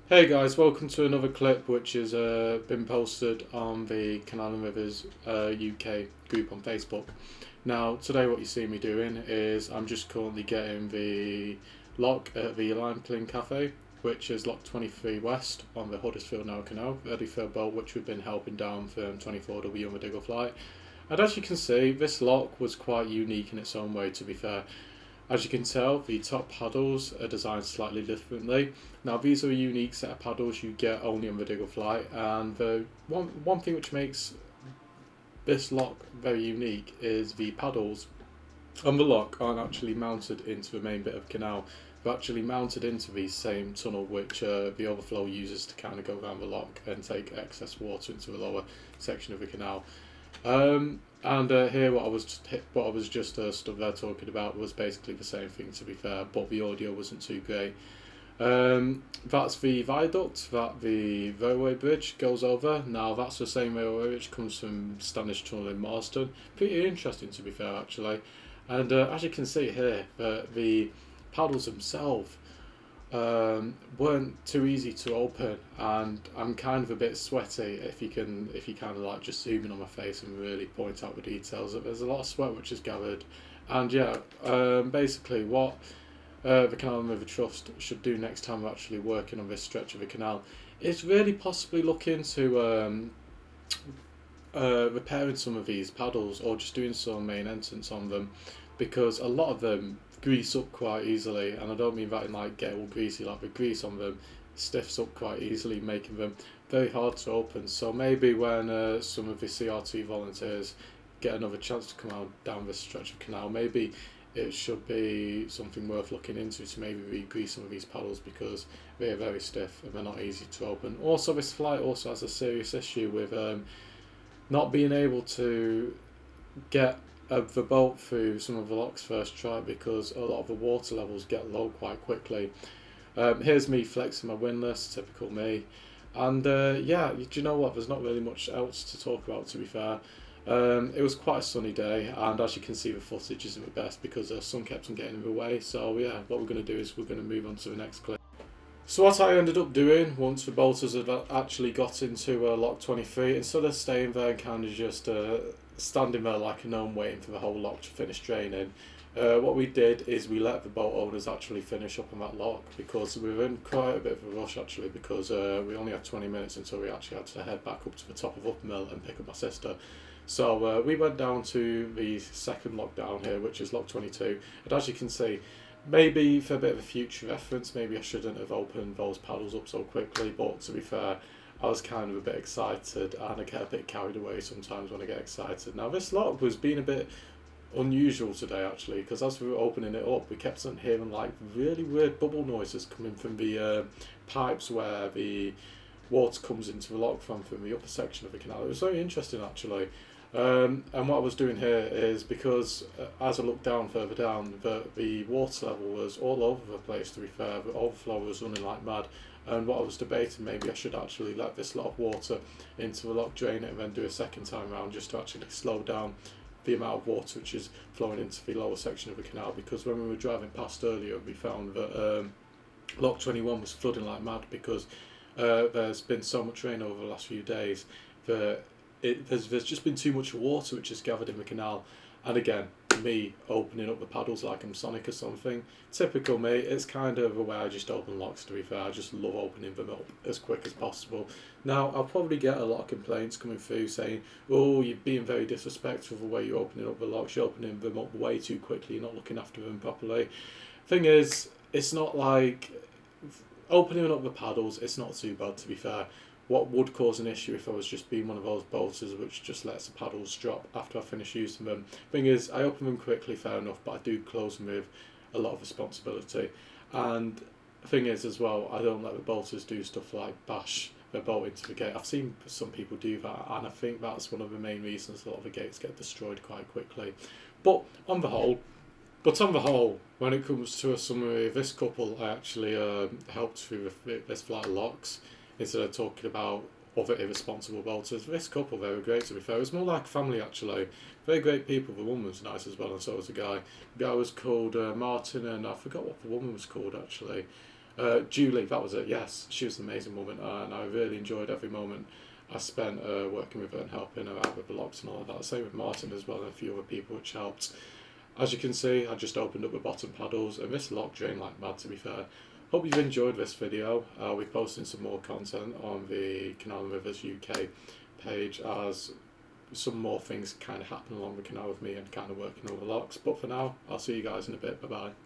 Hey guys, welcome to another clip which has been posted on the Canal and Rivers UK group on Facebook. Now, today what you see me doing is I'm just currently getting the lock at the Lime Clean Cafe, which is lock 23 West on the Huddersfield Narrow Canal, ready for a boat which we've been helping down from 24W on the Diggle flight. And as you can see, this lock was quite unique in its own way, to be fair. As you can tell, the top paddles are designed slightly differently. Now, these are a unique set of paddles you get only on the Diggle Flight, and the one thing which makes this lock very unique is the paddles on the lock aren't actually mounted into the main bit of the canal. They're actually mounted into the same tunnel which the overflow uses to kind of go around the lock and take excess water into the lower section of the canal. And here, what I was just stood there talking about was basically the same thing, to be fair, but the audio wasn't too great. That's the viaduct that the railway bridge goes over. Now, that's the same railway which comes from Standish Tunnel in Marston. Pretty interesting, to be fair, actually. And as you can see here, the paddles themselves weren't too easy to open, and I'm kind of a bit sweaty if you kind of like just zoom in on my face and really point out the details. There's a lot of sweat which is gathered, and yeah, basically what the Canal and River Trust should do next time we're actually working on this stretch of the canal is really possibly look into repairing some of these paddles or just doing some main entrance on them, because a lot of them grease up quite easily, and I don't mean that in like get all greasy, like the grease on them stiffs up quite easily, making them very hard to open. So maybe when some of the CRT volunteers get another chance to come out down this stretch of canal, maybe it should be something worth looking into to maybe re-grease some of these paddles, because they are very stiff and they're not easy to open. Also, this flight also has a serious issue with not being able to get the boat through some of the locks first try, because a lot of the water levels get low quite quickly. Here's me flexing my windlass, typical me. And yeah, do you know what? There's not really much else to talk about, to be fair. It was quite a sunny day, and as you can see, the footage isn't the best because the sun kept on getting in the way. So yeah, what we're going to do is we're going to move on to the next clip. So what I ended up doing once the bolters had actually got into lock 23, instead of staying there and kind of just standing there like a gnome waiting for the whole lock to finish draining, what we did is we let the boat owners actually finish up on that lock, because we were in quite a bit of a rush actually, because we only had 20 minutes until we actually had to head back up to the top of Uppermill and pick up my sister. So we went down to the second lock down here, which is lock 22, and as you can see, maybe for a bit of a future reference, maybe I shouldn't have opened those paddles up so quickly, but to be fair, I was kind of a bit excited, and I get a bit carried away sometimes when I get excited. Now, this lock was being a bit unusual today actually, because as we were opening it up, we kept on hearing like really weird bubble noises coming from the pipes where the water comes into the lock from the upper section of the canal. It was very interesting actually. And what I was doing here is, because as I looked down further down, the water level was all over the place, to be fair. The overflow was running like mad, and what I was debating, maybe I should actually let this lot of water into the lock, drain it, and then do a second time round just to actually slow down the amount of water which is flowing into the lower section of the canal. Because when we were driving past earlier, we found that lock 21 was flooding like mad, because there's been so much rain over the last few days that there's just been too much water which is gathered in the canal. And again, me opening up the paddles like I'm Sonic or something, typical me. It's kind of a way I just open locks, to be fair. I just love opening them up as quick as possible. Now, I'll probably get a lot of complaints coming through saying, oh, you're being very disrespectful the way you're opening up the locks, you're opening them up way too quickly, you're not looking after them properly. Thing is, it's not like opening up the paddles, it's not too bad, to be fair. What would cause an issue if I was just being one of those bolters which just lets the paddles drop after I finish using them. Thing is, I open them quickly, fair enough, but I do close them with a lot of responsibility. And the thing is as well, I don't let the bolters do stuff like bash their bolt into the gate. I've seen some people do that, and I think that's one of the main reasons a lot of the gates get destroyed quite quickly. But on the whole, when it comes to a summary of this couple, I actually helped through this flight of locks instead of talking about other irresponsible bolters. This couple, they were great, to be fair. It was more like a family actually. Very great people. The woman was nice as well, and so was the guy. The guy was called Martin, and I forgot what the woman was called actually. Julie, that was it, yes. She was an amazing woman, and I really enjoyed every moment I spent working with her and helping her out with the locks and all of that. Same with Martin as well, and a few other people, which helped. As you can see, I just opened up the bottom paddles, and this lock drained like mad, to be fair. Hope you've enjoyed this video. I'll be posting some more content on the Canal and Rivers UK page as some more things kind of happen along the canal with me and kind of working all the locks. But for now, I'll see you guys in a bit. Bye bye.